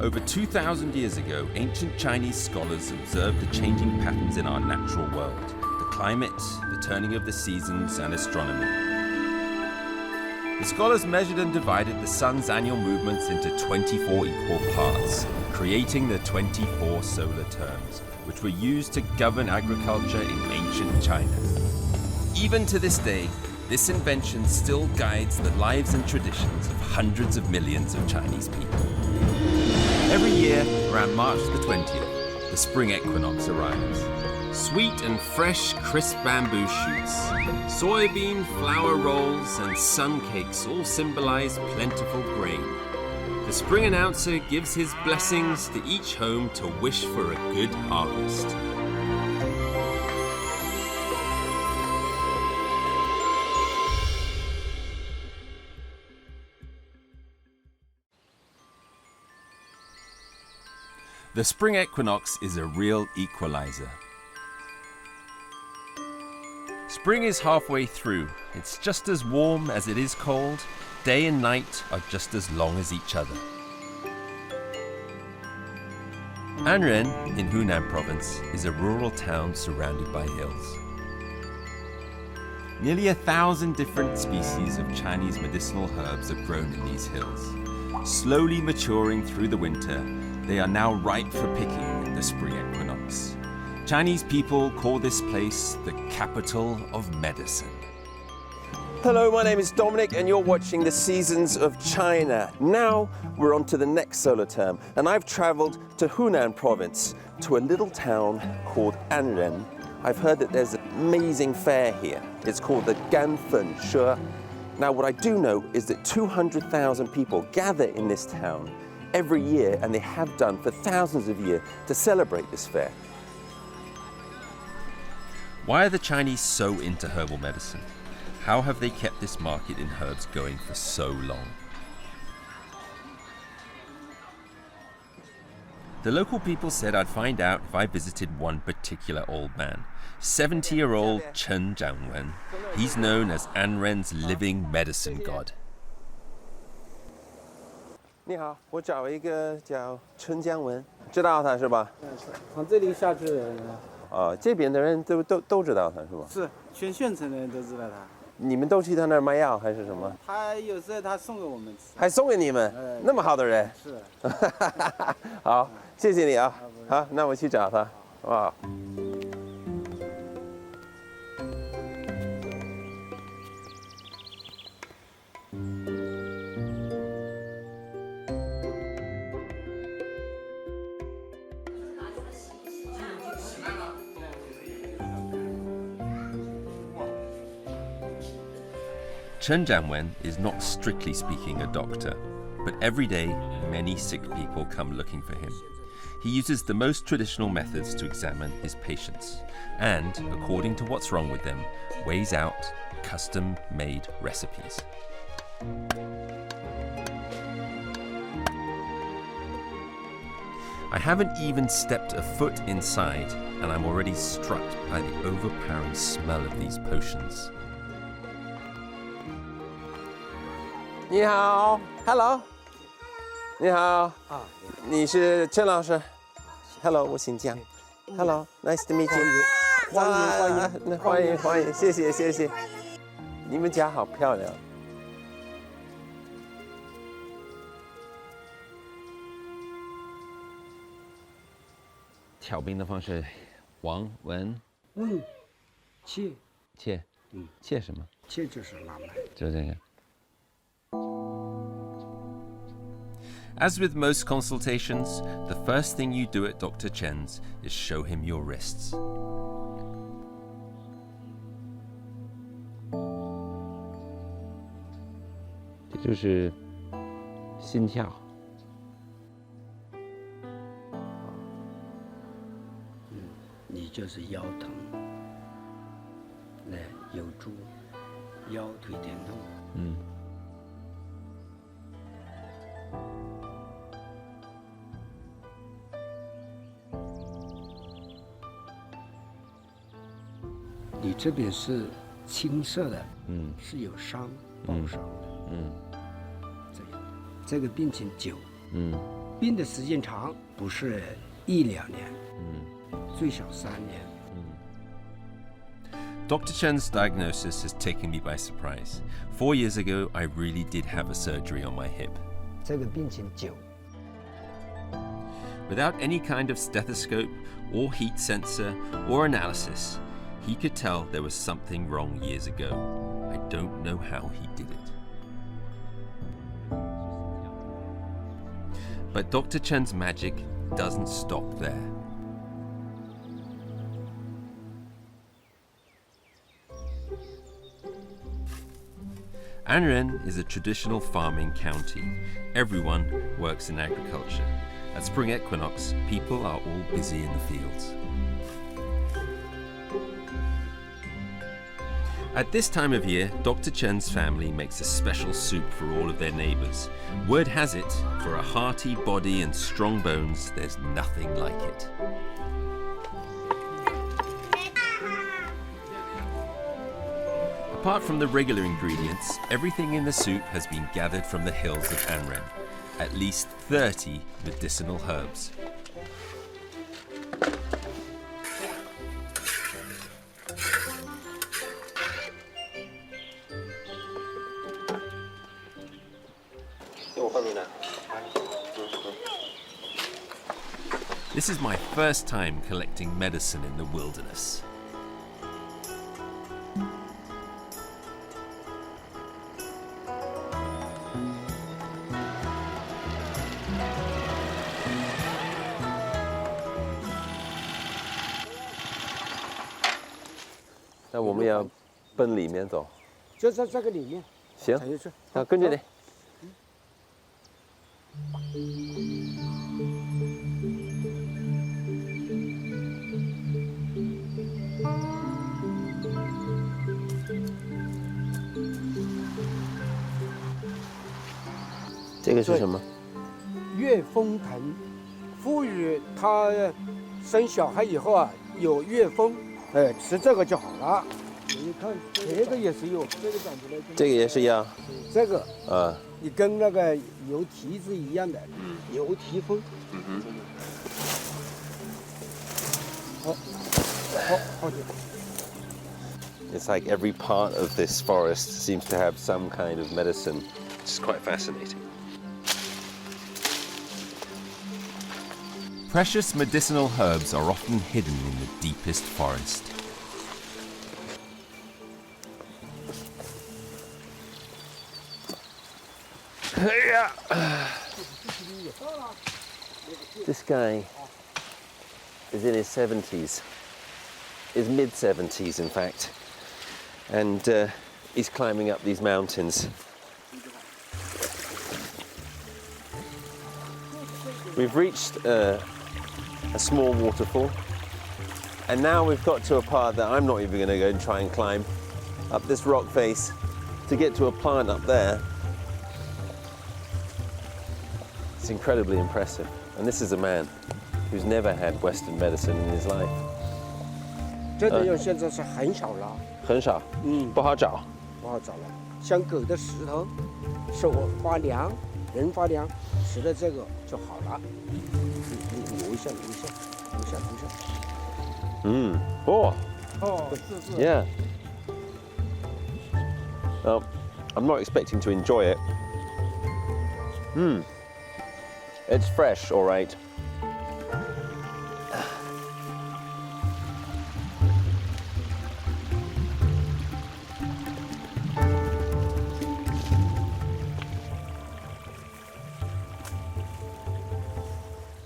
Over 2,000 years ago, ancient Chinese scholars observed the changing patterns in our natural world, the climate, the turning of the seasons, and astronomy. The scholars measured and divided the sun's annual movements into 24 equal parts, creating the 24 solar terms, which were used to govern agriculture in ancient China. Even to this day, this invention still guides the lives and traditions of hundreds of millions of Chinese people. Every year, around March the 20th, the spring equinox arrives. Sweet and fresh, crisp bamboo shoots, soybean flour rolls, and sun cakes all symbolize plentiful grain. The spring announcer gives his blessings to each home to wish for a good harvest. The spring equinox is a real equalizer. Spring is halfway through. It's just as warm as it is cold. Day and night are just as long as each other. Anren, in Hunan province, is a rural town surrounded by hills. Nearly 1,000 different species of Chinese medicinal herbs are grown in these hills. Slowly maturing through the winter, they are now ripe for picking in the spring equinox. Chinese people call this place the capital of medicine. Hello, my name is Dominic and you're watching the Seasons of China. Now we're on to the next solar term and I've traveled to Hunan province to a little town called Anren. I've heard that there's an amazing fair here. It's called the Ganfen She. Now what I do know is that 200,000 people gather in this town every year, and they have done for thousands of years to celebrate this fair. Why are the Chinese so into herbal medicine? How have they kept this market in herbs going for so long? The local people said I'd find out if I visited one particular old man, 70-year-old Chen Jiangwen. He's known as Anren's living medicine god. 你好，我找一个叫陈江文，知道他是吧？从这里下去的人。哦，这边的人都知道他是吧？是，全县城的人都知道他。你们都去他那儿卖药还是什么？他有时候他送给我们吃。还送给你们？那么好的人。是。好，谢谢你啊。好，那我去找他，好不好？ Chen Jianwen is not strictly speaking a doctor, but every day many sick people come looking for him. He uses the most traditional methods to examine his patients and, according to what's wrong with them, weighs out custom-made recipes. I haven't even stepped a foot inside and I'm already struck by the overpowering smell of these potions. 你好 ，Hello， 你好啊，你是陈老师 ，Hello， 我姓姜 ，Hello，nice to meet you， 欢迎，谢谢，你们家好漂亮。调兵的方式，王文，切，切什么？切就是拉麦，就这个。 As with most consultations, the first thing you do at Dr. Chen's is show him your wrists. This is 心跳。你就是腰疼，来有助腰腿疼痛。你这边是青色的，是有伤，爆伤的，这样，这个病情久，病的时间长，不是1-2年，最少3年。Dr. Chen's diagnosis has taken me by surprise. 4 years ago, I really did have a surgery on my hip. 这个病情久， Without any kind of stethoscope or heat sensor or analysis, he could tell there was something wrong years ago. I don't know how he did it. But Dr. Chen's magic doesn't stop there. Anren is a traditional farming county. Everyone works in agriculture. At spring equinox, people are all busy in the fields. At this time of year, Dr. Chen's family makes a special soup for all of their neighbors. Word has it, for a hearty body and strong bones, there's nothing like it. Apart from the regular ingredients, everything in the soup has been gathered from the hills of Anren. At least 30 medicinal herbs. This is my first time collecting medicine in the wilderness.那我们要奔里面走，就在这个里面。行，踩进去。那跟着你。这个是什么？月风藤，赋予它生小孩以后啊有月风，吃这个就好了。你看这个也是有，这个长出来。这个也是一样。这个啊，你跟那个牛蹄子一样的，牛蹄风。好点。It's like every part of this forest seems to have some kind of medicine. It's quite fascinating. Precious medicinal herbs are often hidden in the deepest forest. This guy is in his 70s, his mid-70s in fact, and he's climbing up these mountains. We've reached a small waterfall, and now we've got to a part that I'm not even going to go and try and climb up this rock face to get to a plant up there. It's incredibly impressive, and this is a man who's never had Western medicine in his life. 这个药现在是很少了，很少，不好找。不好找了。像狗的石头，手发凉，人发凉，吃了这个就好了。留一下。是。Yeah. Well, I'm not expecting to enjoy it. It's fresh, all right.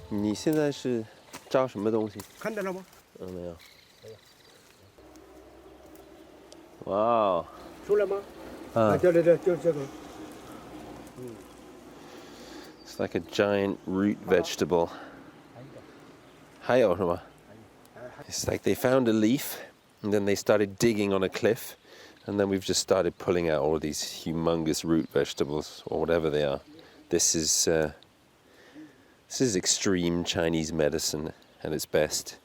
你现在是招什么东西？看到了吗？没有。哇，出来吗？啊，对，就是这个。It's like a giant root vegetable. 还有什么？ It's like they found a leaf, and then they started digging on a cliff, and then we've just started pulling out all of these humongous root vegetables, or whatever they are. This is extreme Chinese medicine at its best.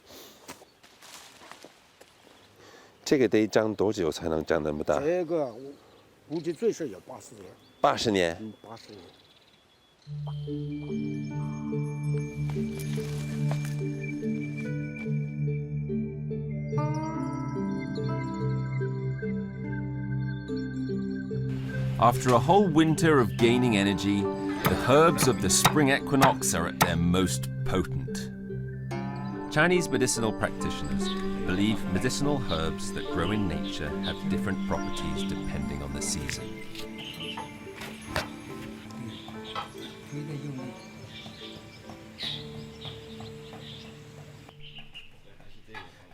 这个得长多久才能长那么大？这个我估计最少有80年。80年。80年。After a whole winter of gaining energy, the herbs of the spring equinox are at their most potent. Chinese medicinal practitioners believe medicinal herbs that grow in nature have different properties depending on the season.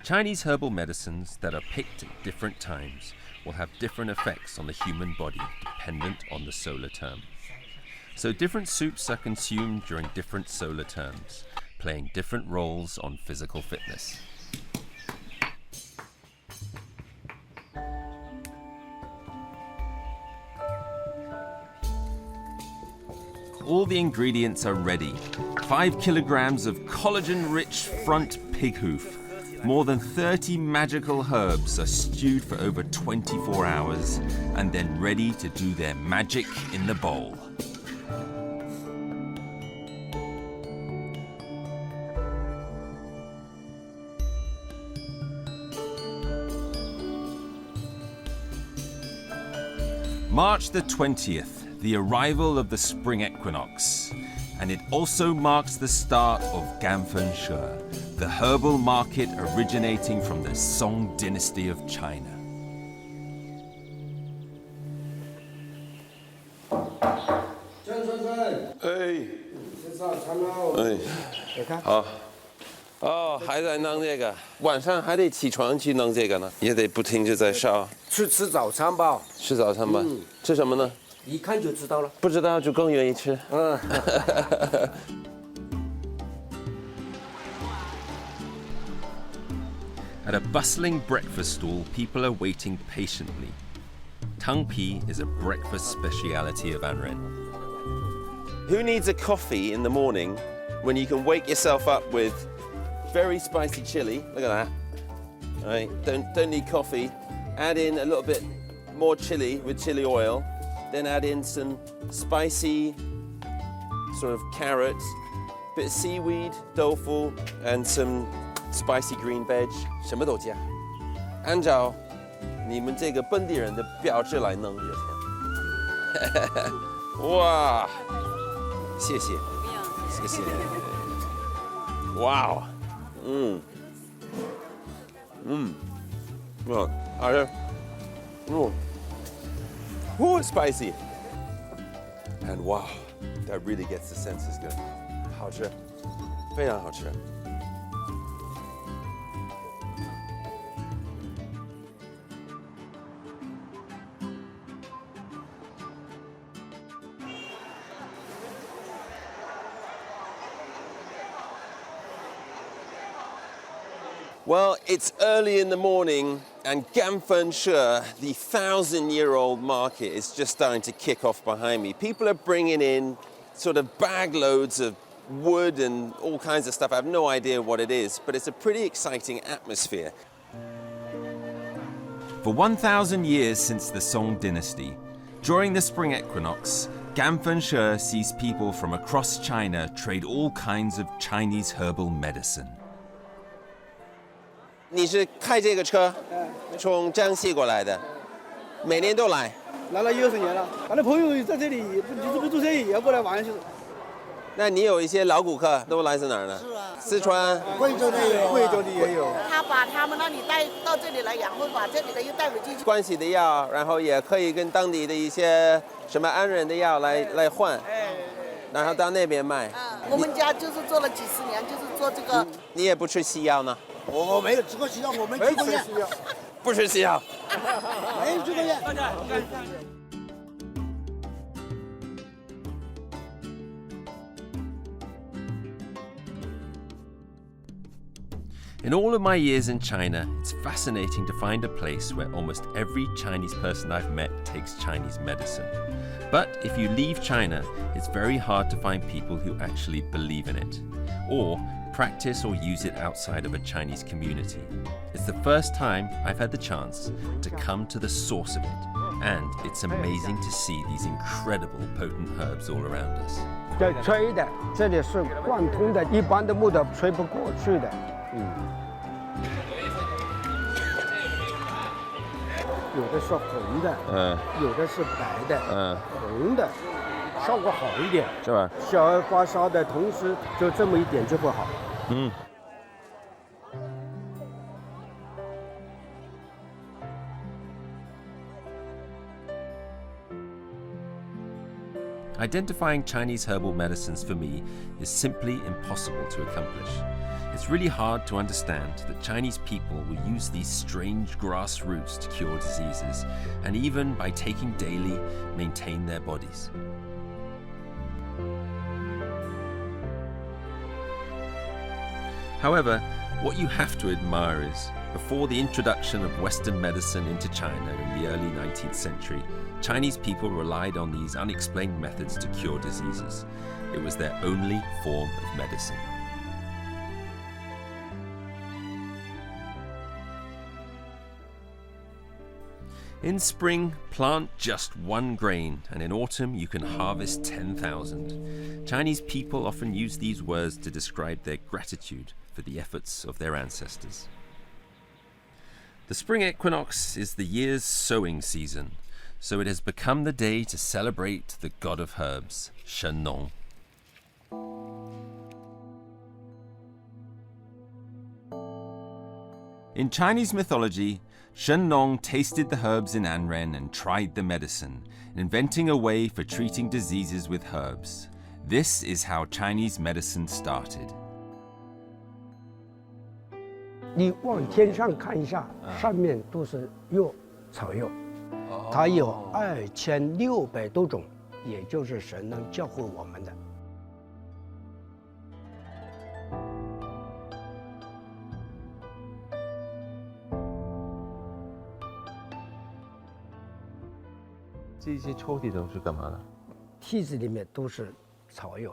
Chinese herbal medicines that are picked at different times will have different effects on the human body dependent on the solar term. So different soups are consumed during different solar terms, playing different roles on physical fitness. All the ingredients are ready. 5 kilograms of collagen-rich front pig hoof. More than 30 magical herbs are stewed for over 24 hours and then ready to do their magic in the bowl. March the 20th, the arrival of the spring equinox, and it also marks the start of Ganfen She, the herbal market originating from the Song dynasty of China. Oh, 还在弄这个，晚上还得起床去弄这个呢，也得不停地在烧。去吃早餐吧。吃早餐吧，吃什么呢？一看就知道了。不知道就更愿意吃。At a bustling breakfast stall, people are waiting patiently. Tung Pi is a breakfast speciality of Anren. Who needs a coffee in the morning when you can wake yourself up with very spicy chili? Look at that. All right, don't need coffee. Add in a little bit more chili with chili oil. Then add in some spicy sort of carrots, bit of seaweed, tofu, and some spicy green veg. 什么都加，按照你们这个本地人的标志来弄就行。哇，谢谢，谢谢。哇，好吃，spicy. And wow, that really gets the senses going. 好吃，非常好吃。Well, it's early in the morning and Ganfen She, the 1,000-year-old market, is just starting to kick off behind me. People are bringing in sort of bag loads of wood and all kinds of stuff. I have no idea what it is, but it's a pretty exciting atmosphere. For 1,000 years since the Song dynasty, during the spring equinox, Ganfen She sees people from across China trade all kinds of Chinese herbal medicine. 你是开这个车，从江西过来的，每年都来。来了20年了，俺的朋友在这里，就是不做生意，也过来玩就是。那你有一些老顾客都来自哪儿呢？是啊，四川、贵州的也有，贵州的也有。他把他们那里带到这里来养活，把这里的又带回去。关系的药，然后也可以跟当地的一些什么安人的药来换，然后到那边卖。我们家就是做了几十年，就是做这个。你也不吃西药呢？我没有吃过西药，我没去过院。不吃西药。没有去过院。In all of my years in China, it's fascinating to find a place where almost every Chinese person I've met takes Chinese medicine. But if you leave China, it's very hard to find people who actually believe in it, or practice or use it outside of a Chinese community. It's the first time I've had the chance to come to the source of it, and it's amazing to see these incredible potent herbs all around us. 对，吹的，这里是贯通的，一般的木头吹不过去的。有的是红的，有的是白的，红的效果好一点，是吧？小而发烧的同时就这么一点就不好。Identifying Chinese herbal medicines for me is simply impossible to accomplish. It's really hard to understand that Chinese people will use these strange grass roots to cure diseases, and even by taking daily, maintain their bodies. However, what you have to admire is, before the introduction of Western medicine into China in the early 19th century, Chinese people relied on these unexplained methods to cure diseases. It was their only form of medicine. In spring, plant just one grain, and in autumn you can harvest 10,000. Chinese people often use these words to describe their gratitude for the efforts of their ancestors. The spring equinox is the year's sowing season, so it has become the day to celebrate the god of herbs, Shen Nong. In Chinese mythology, Shen Nong tasted the herbs in Anren and tried the medicine, inventing a way for treating diseases with herbs. This is how Chinese medicine started. 你往天上看一下，上面都是药草药，它有2600多种，也就是神能教会我们的。这些抽屉都是干嘛的？屉子里面都是草药，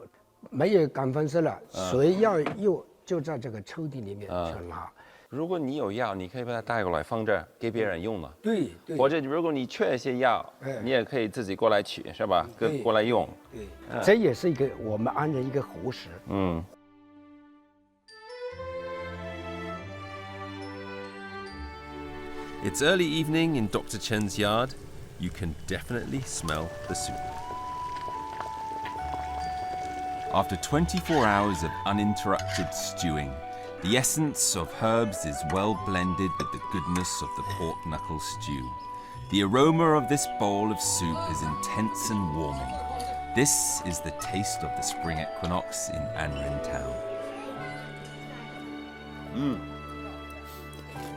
没有敢分色了，谁要药就在这个抽屉里面去拿。如果你有药，你可以把它带过来放这儿给别人用嘛。对对。或者如果你缺一些药，你也可以自己过来取，是吧？过来用。对，这也是一个我们安人一个活食。It's early evening in Dr. Chen's yard. You can definitely smell the soup. After 24 hours of uninterrupted stewing, the essence of herbs is well blended with the goodness of the pork knuckle stew. The aroma of this bowl of soup is intense and warming. This is the taste of the spring equinox in Anren town.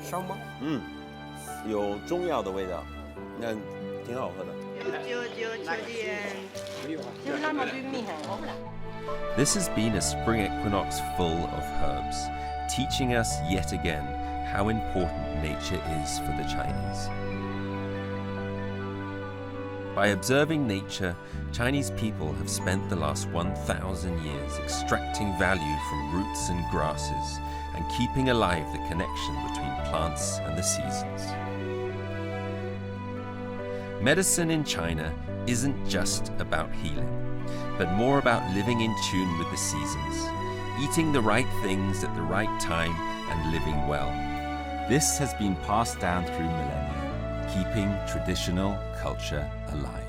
香吗？有中药的味道，那挺好喝的。This has been a spring equinox full of herbs, teaching us yet again how important nature is for the Chinese. By observing nature, Chinese people have spent the last 1,000 years extracting value from roots and grasses and keeping alive the connection between plants and the seasons. Medicine in China isn't just about healing, but more about living in tune with the seasons, eating the right things at the right time and living well. This has been passed down through millennia, keeping traditional culture alive.